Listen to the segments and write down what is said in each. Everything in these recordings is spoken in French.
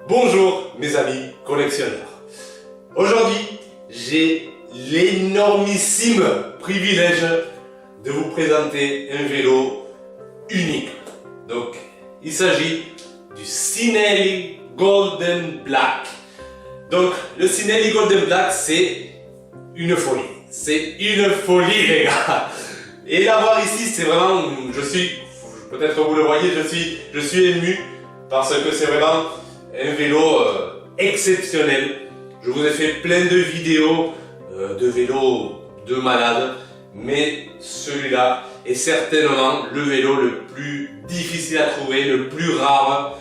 Bonjour mes amis collectionneurs. Aujourd'hui, j'ai l'énormissime privilège de vous présenter un vélo unique. Donc, il s'agit du Cinelli Golden Black. Donc, le Cinelli Golden Black, c'est une folie. C'est une folie, les gars. Et l'avoir ici, c'est vraiment, peut-être vous le voyez, je suis ému parce que c'est vraiment un vélo exceptionnel. Je vous ai fait plein de vidéos de vélos de malades, mais celui-là est certainement le vélo le plus difficile à trouver, le plus rare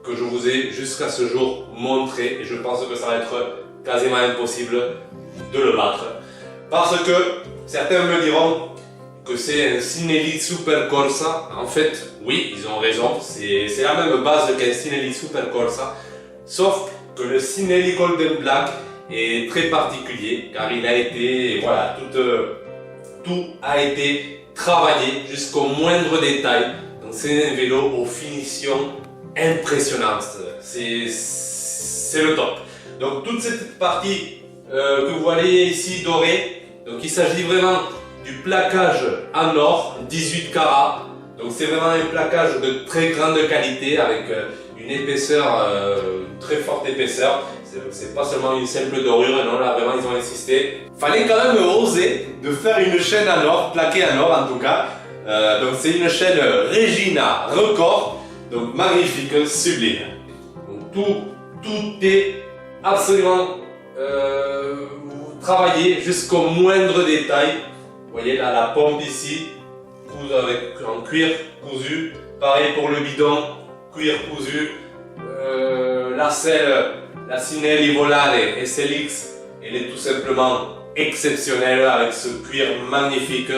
que je vous ai jusqu'à ce jour montré, et je pense que ça va être quasiment impossible de le battre. Parce que certains me diront que c'est un Cinelli Super Corsa. En fait, oui, ils ont raison, c'est la même base qu'un Cinelli Super Corsa, sauf que le Cinelli Golden Black est très particulier, car il a été, voilà, tout a été travaillé jusqu'au moindre détail. Donc c'est un vélo aux finitions impressionnantes, c'est le top. Donc toute cette partie que vous voyez ici dorée, donc il s'agit vraiment du plaquage en or 18 carats. Donc c'est vraiment un plaquage de très grande qualité avec une épaisseur, une très forte épaisseur. C'est pas seulement une simple dorure, non, là vraiment ils ont insisté. Fallait quand même oser de faire une chaîne en or, plaquée en or en tout cas. Donc c'est une chaîne Regina Record, donc magnifique, sublime. Donc tout est absolument travaillé jusqu'au moindre détail. Vous voyez là la pompe ici, en cuir cousu. Pareil pour le bidon, cuir cousu. La selle, la Cinelli Volare SLX, elle est tout simplement exceptionnelle avec ce cuir magnifique.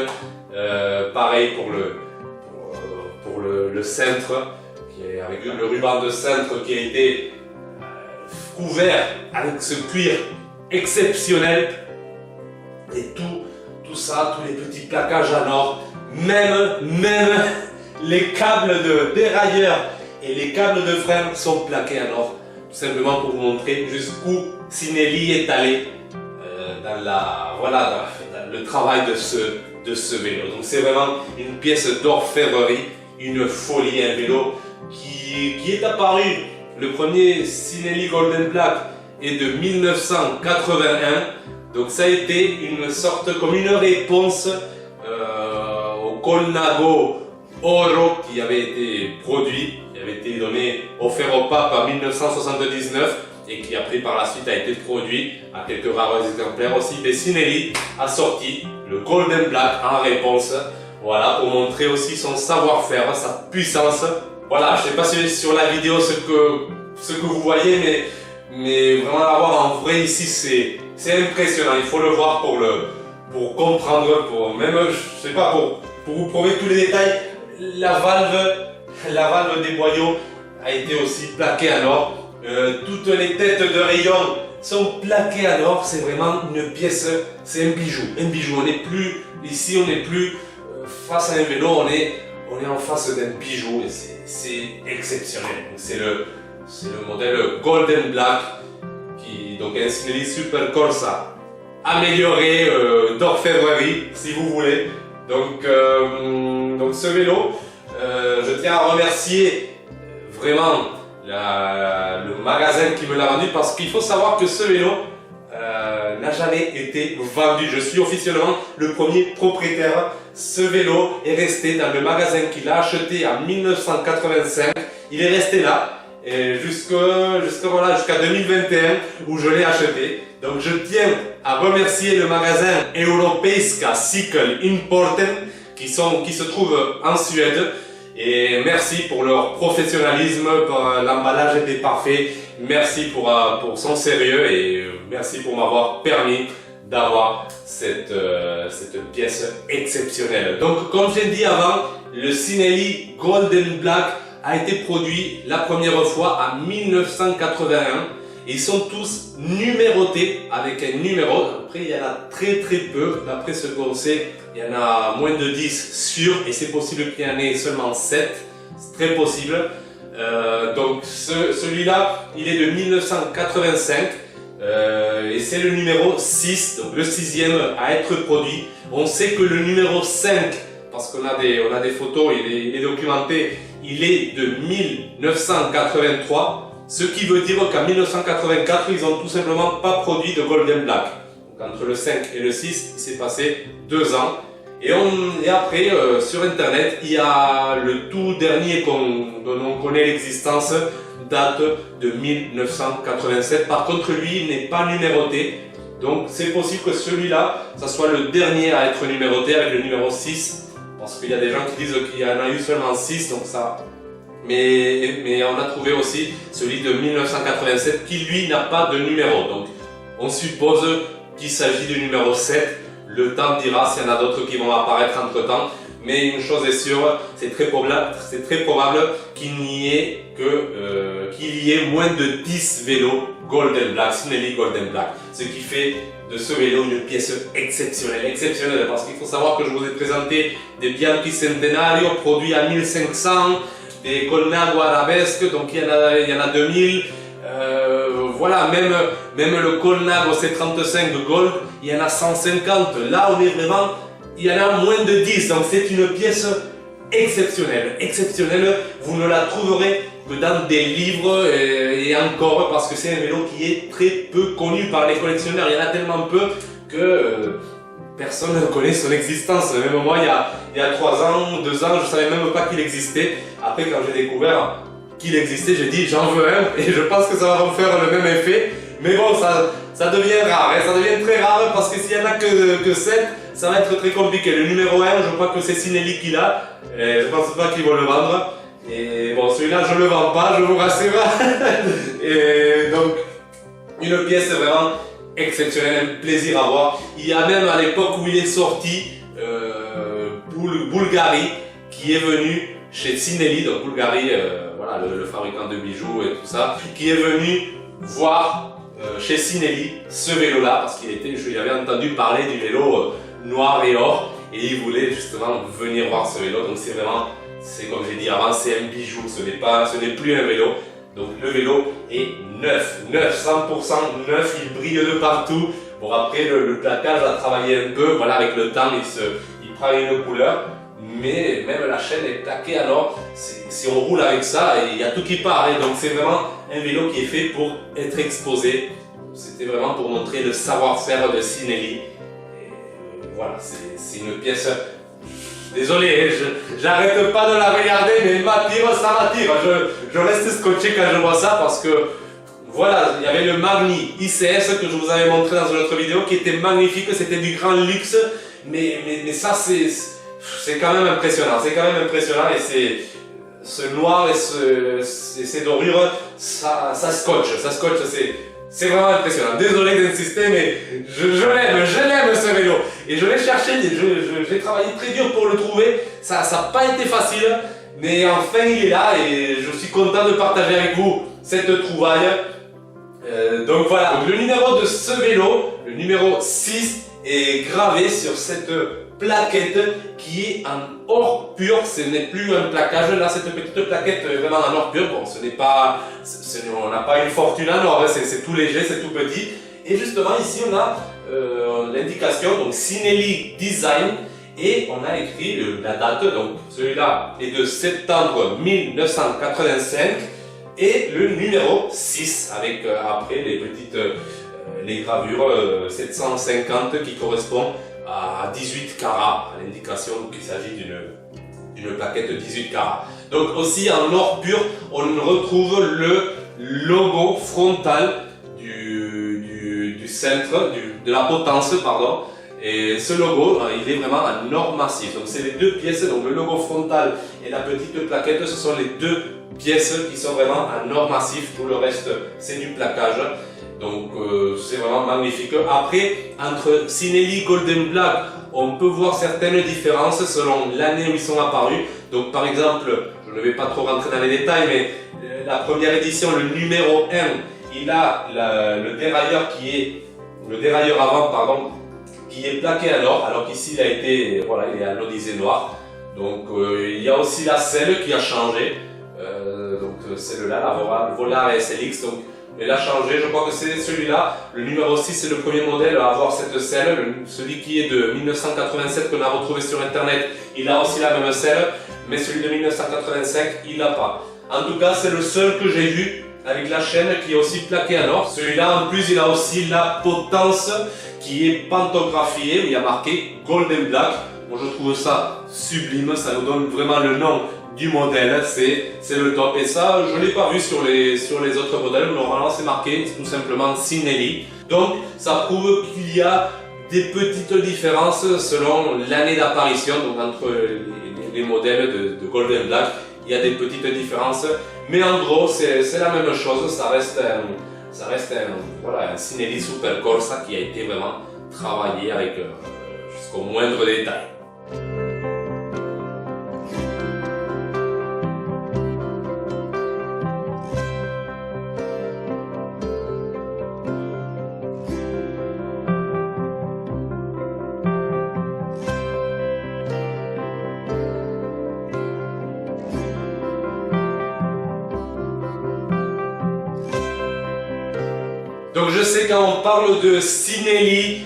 Pareil pour le cintre, avec le ruban de cintre qui a été couvert avec ce cuir exceptionnel. Et tout ça, tous les petits plaquages en or, même les câbles de dérailleur et les câbles de frein sont plaqués en or. Tout simplement pour vous montrer jusqu'où Cinelli est allé dans le travail de ce vélo. Donc c'est vraiment une pièce d'orfèvrerie, une folie, un vélo qui est apparu. Le premier Cinelli Golden Black est de 1981. Donc ça a été une sorte comme une réponse au Colnago Oro qui avait été produit, qui avait été offert au pape en 1979 et qui après par la suite a été produit à quelques rares exemplaires aussi. Et Cinelli a sorti le Golden Black en réponse, voilà, pour montrer aussi son savoir-faire, sa puissance. Voilà, je ne sais pas si sur la vidéo ce que vous voyez, mais vraiment l'avoir en vrai ici c'est impressionnant. Il faut le voir pour comprendre, je sais pas, pour vous prouver tous les détails. La valve des boyaux a été aussi plaquée en or. Toutes les têtes de rayon sont plaquées en or. C'est vraiment une pièce, c'est un bijou. On n'est plus ici, on n'est plus face à un vélo, on est en face d'un bijou et c'est exceptionnel. C'est le modèle Golden Black, donc un Cinelli Super Corsa amélioré d'orfèvrerie si vous voulez. Donc ce vélo, je tiens à remercier vraiment le magasin qui me l'a vendu, parce qu'il faut savoir que ce vélo n'a jamais été vendu. Je suis officiellement le premier propriétaire. Ce vélo est resté dans le magasin qu'il a acheté en 1985. Il est resté là jusqu'à 2021 où je l'ai acheté. Donc je tiens à remercier le magasin Europeiska Cycle Importen qui se trouve en Suède. Et merci pour leur professionnalisme, l'emballage était parfait. Merci pour son sérieux et merci pour m'avoir permis d'avoir cette pièce exceptionnelle. Donc comme j'ai dit avant, le Cinelli Golden Black a été produit la première fois en 1981. Ils sont tous numérotés avec un numéro. Après, il y en a très peu. D'après ce qu'on sait, il y en a moins de 10 sûrs. Et c'est possible qu'il y en ait seulement 7. C'est très possible. Donc celui-là, il est de 1985 et c'est le numéro 6, donc le 6e à être produit. On sait que le numéro 5, parce qu'on a des photos, il est documenté, il est de 1983, ce qui veut dire qu'en 1984, ils n'ont tout simplement pas produit de Golden Black. Donc entre le 5 et le 6, il s'est passé 2 ans. Et après, sur internet, il y a le tout dernier dont on connaît l'existence, date de 1987. Par contre, lui, il n'est pas numéroté. Donc, c'est possible que celui-là, ça soit le dernier à être numéroté avec le numéro 6. Parce qu'il y a des gens qui disent qu'il y en a eu seulement 6, donc ça... Mais on a trouvé aussi celui de 1987 qui, lui, n'a pas de numéro. Donc, on suppose qu'il s'agit du numéro 7. Le temps dira s'il y en a d'autres qui vont apparaître entre temps, mais une chose est sûre, c'est très probable qu'il y ait moins de 10 vélos Golden Black, Sinelli Golden Black, ce qui fait de ce vélo une pièce exceptionnelle, parce qu'il faut savoir que je vous ai présenté des Bianchi Centenario produits à 1500, des Colnago Arabesque, donc il y en a 2000. Voilà, même le Colnago C35 de Gold, il y en a 150. Là, on est vraiment, il y en a moins de 10. Donc, c'est une pièce exceptionnelle. Vous ne la trouverez que dans des livres et encore parce que c'est un vélo qui est très peu connu par les collectionneurs. Il y en a tellement peu que personne ne connaît son existence. Même moi, il y a 3 ans, 2 ans, je ne savais même pas qu'il existait. Après, quand j'ai découvert qu'il existait, j'ai dit j'en veux un et je pense que ça va me faire le même effet. Mais bon, ça devient rare, ça devient très rare parce que s'il n'y en a que 7, ça va être très compliqué. Le numéro 1, je crois que c'est Sinelli qui l'a, je ne pense pas qu'ils vont le vendre. Et bon, celui-là, je ne le vends pas, je vous rassure. Et donc, une pièce vraiment exceptionnelle, un plaisir à voir. Il y a même à l'époque où il est sorti, Bulgari, qui est venu chez Sinelli, donc Bulgari, voilà, le fabricant de bijoux et tout ça, qui est venu voir chez Sinelli ce vélo-là, parce qu'il avait entendu parler du vélo noir et or, et il voulait justement venir voir ce vélo. Donc c'est comme j'ai dit avant, c'est un bijou, ce n'est plus un vélo. Donc le vélo est neuf, 100% neuf, il brille de partout. Bon, après le plaquage a travaillé un peu, voilà, avec le temps il prend une couleur. Mais même la chaîne est plaquée, alors si on roule avec ça, il y a tout qui part. Hein. Donc c'est vraiment un vélo qui est fait pour être exposé. C'était vraiment pour montrer le savoir-faire de Sinelli. Et voilà, c'est une pièce... Désolé, j'arrête pas de la regarder, mais elle m'attire, ça m'attire. Je reste scotché quand je vois ça parce que... Voilà, il y avait le Magni ICS que je vous avais montré dans une autre vidéo qui était magnifique, c'était du grand luxe. Mais ça c'est quand même impressionnant, et ce noir et ces dorures, ça scotche, c'est vraiment impressionnant. Désolé d'insister, mais je l'aime ce vélo. Et je l'ai cherché, j'ai travaillé très dur pour le trouver, ça n'a pas été facile, mais enfin il est là et je suis content de partager avec vous cette trouvaille. Donc voilà, donc, le numéro de ce vélo, le numéro 6, est gravé sur cette plaquette qui est en or pur. Ce n'est plus un plaquage, là cette petite plaquette est vraiment en or pur. Bon, on n'a pas une fortune en or, hein, c'est tout léger, c'est tout petit. Et justement ici on a l'indication, donc Sinelli Design, et on a écrit la date, donc celui-là est de septembre 1985, et le numéro 6 avec après les gravures 750 qui correspondent à 18 carats, à l'indication qu'il s'agit d'une plaquette 18 carats. Donc aussi en or pur, on retrouve le logo frontal du centre, de la potence, pardon. Et ce logo, il est vraiment en or massif. Donc c'est les deux pièces, donc le logo frontal et la petite plaquette, ce sont les deux pièces qui sont vraiment en or massif. Tout le reste, c'est du plaquage. Donc c'est vraiment magnifique. Après, entre Sinelli Golden Black, on peut voir certaines différences selon l'année où ils sont apparus. Donc par exemple, je ne vais pas trop rentrer dans les détails, mais la première édition, le numéro 1, il a le dérailleur avant, pardon, qui est plaqué en or, alors qu'ici il a été, voilà, il est anodisé noir. Donc il y a aussi la selle qui a changé. Donc celle-là, la Volare SLX. Donc elle a changé, je crois que c'est celui-là, le numéro 6 c'est le premier modèle à avoir cette selle, celui qui est de 1987 qu'on a retrouvé sur internet, il a aussi la même selle, mais celui de 1985 il l'a pas. En tout cas c'est le seul que j'ai vu avec la chaîne qui est aussi plaquée en or. Celui-là en plus il a aussi la potence qui est pantographiée, où il y a marqué Golden Black. Moi je trouve ça sublime, ça nous donne vraiment le nom du modèle, c'est le top. Et ça, je ne l'ai pas vu sur les autres modèles. Normalement, c'est marqué tout simplement Cinelli. Donc, ça prouve qu'il y a des petites différences selon l'année d'apparition. Donc, entre les modèles de Golden Black, il y a des petites différences. Mais en gros, c'est la même chose. Ça reste un Cinelli Super Corsa qui a été vraiment travaillé avec jusqu'au moindre détail. Donc je sais quand on parle de Cinelli,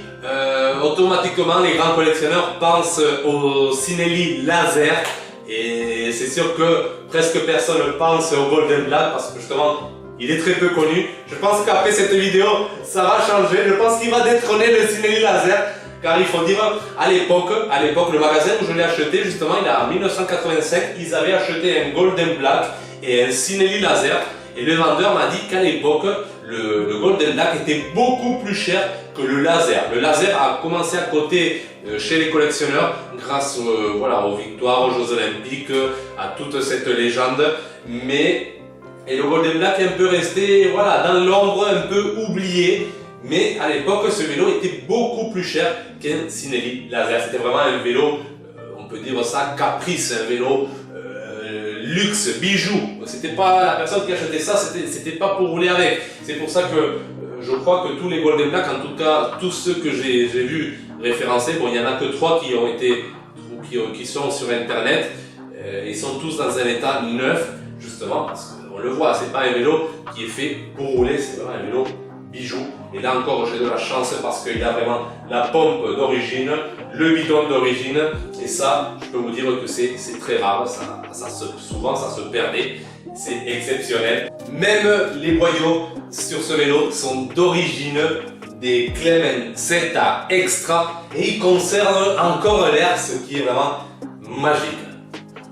automatiquement les grands collectionneurs pensent au Cinelli laser et c'est sûr que presque personne ne pense au Golden Black parce que justement il est très peu connu. Je pense qu'après cette vidéo ça va changer, je pense qu'il va détrôner le Cinelli laser car il faut dire à l'époque le magasin où je l'ai acheté justement en 1985 ils avaient acheté un Golden Black et un Cinelli laser et le vendeur m'a dit qu'à l'époque le Golden Black était beaucoup plus cher que le laser. Le laser a commencé à coter chez les collectionneurs grâce aux victoires, aux Jeux Olympiques, à toute cette légende. Mais le Golden Black est un peu resté dans l'ombre, un peu oublié. Mais à l'époque, ce vélo était beaucoup plus cher qu'un Cinelli laser. C'était vraiment un vélo, on peut dire ça, caprice, un vélo luxe, bijou. C'était pas la personne qui achetait ça, c'était pas pour rouler avec. C'est pour ça que je crois que tous les Golden Black, en tout cas tous ceux que j'ai vus référencés, bon il y en a que 3 qui sont sur internet, ils sont tous dans un état neuf justement parce qu'on le voit, c'est pas un vélo qui est fait pour rouler, c'est vraiment un vélo bijou. Et là encore j'ai de la chance parce qu'il a vraiment la pompe d'origine, le bidon d'origine et ça je peux vous dire que c'est très rare, souvent ça se perdait, c'est exceptionnel. Même les boyaux sur ce vélo sont d'origine des Clement Zeta Extra et ils conservent encore l'air, ce qui est vraiment magique.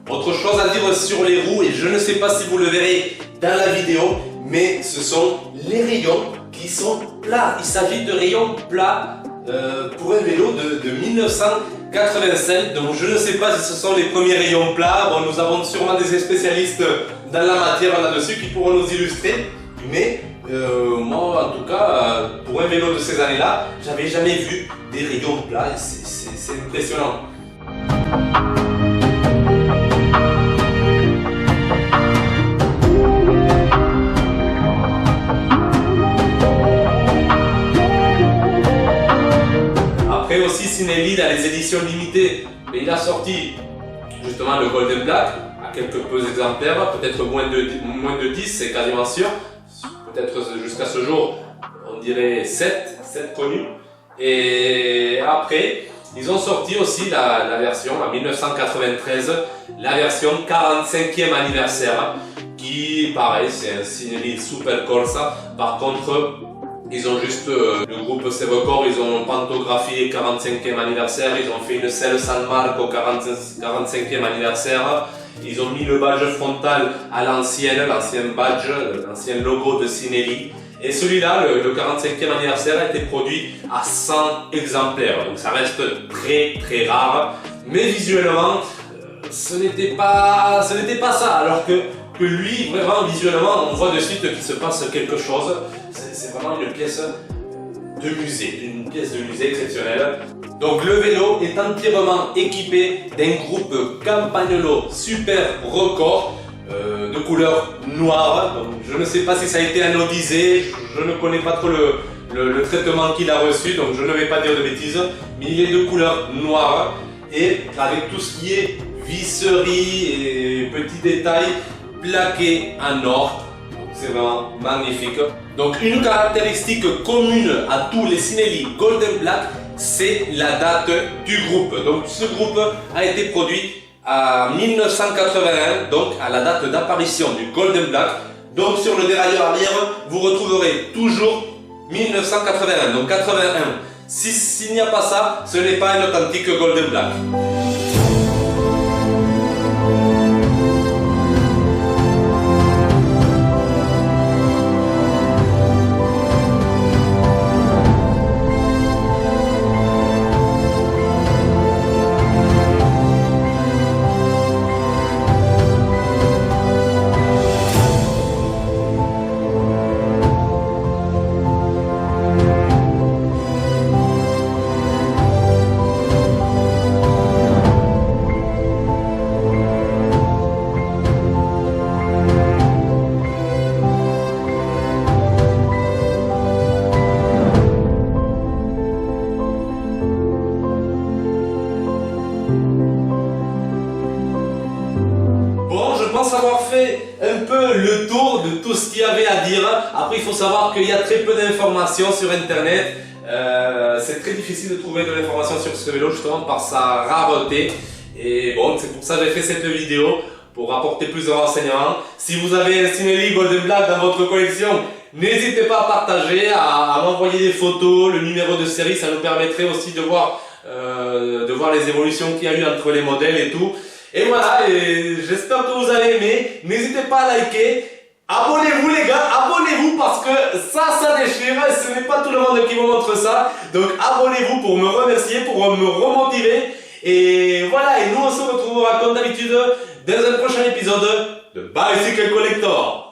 Autre chose à dire sur les roues, et je ne sais pas si vous le verrez dans la vidéo, mais ce sont les rayons qui sont plats. Il s'agit de rayons plats pour un vélo de 1985. Donc je ne sais pas si ce sont les premiers rayons plats. Bon, nous avons sûrement des spécialistes dans la matière là-dessus qui pourront nous illustrer. Mais moi, en tout cas, pour un vélo de ces années-là, j'avais jamais vu des rayons plats. C'est impressionnant. Après aussi Cinelli dans les éditions limitées, mais il a sorti justement le Golden Black à quelques peu exemplaires, peut-être moins de 10, c'est quasiment sûr. Peut-être jusqu'à ce jour, on dirait 7 connus. Et après, ils ont sorti aussi la version en 1993, la version 45e anniversaire, qui pareil, c'est un Cinelli Super Corsa. Par contre, ils ont juste, le groupe C'est Record, ils ont pantographié 45e anniversaire, ils ont fait une selle San Marco 45e anniversaire. Ils ont mis le badge frontal à l'ancien badge, l'ancien logo de Cinelli. Et celui-là, le 45e anniversaire, a été produit à 100 exemplaires. Donc ça reste très très rare. Mais visuellement, ce n'était pas ça. Alors que lui, vraiment visuellement, on voit de suite qu'il se passe quelque chose. C'est vraiment une pièce de musée exceptionnelle. Donc le vélo est entièrement équipé d'un groupe Campagnolo Super Record de couleur noire. Donc, je ne sais pas si ça a été anodisé, je ne connais pas trop le traitement qu'il a reçu, donc je ne vais pas dire de bêtises, mais il est de couleur noire et avec tout ce qui est visserie et petits détails plaqué en or. C'est vraiment magnifique. Donc une caractéristique commune à tous les Cinelli Golden Black, c'est la date du groupe. Donc ce groupe a été produit en 1981, donc à la date d'apparition du Golden Black. Donc sur le dérailleur arrière, vous retrouverez toujours 1981, donc 81. S'il n'y a pas ça, ce n'est pas un authentique Golden Black. Je pense avoir fait un peu le tour de tout ce qu'il y avait à dire. Après, il faut savoir qu'il y a très peu d'informations sur internet. C'est très difficile de trouver de l'information sur ce vélo justement par sa rareté. Et bon, c'est pour ça que j'ai fait cette vidéo, pour apporter plus de renseignements. Si vous avez un Cinelli Golden Black dans votre collection, n'hésitez pas à partager, à m'envoyer des photos, le numéro de série, ça nous permettrait aussi de voir les évolutions qu'il y a eu entre les modèles et tout. Et voilà, j'espère que vous avez aimé. N'hésitez pas à liker. Abonnez-vous les gars, abonnez-vous parce que ça déchire. Ce n'est pas tout le monde qui vous montre ça. Donc abonnez-vous pour me remercier, pour me remotiver. Et voilà, et nous on se retrouvera comme d'habitude dans un prochain épisode de Bicycle Collector.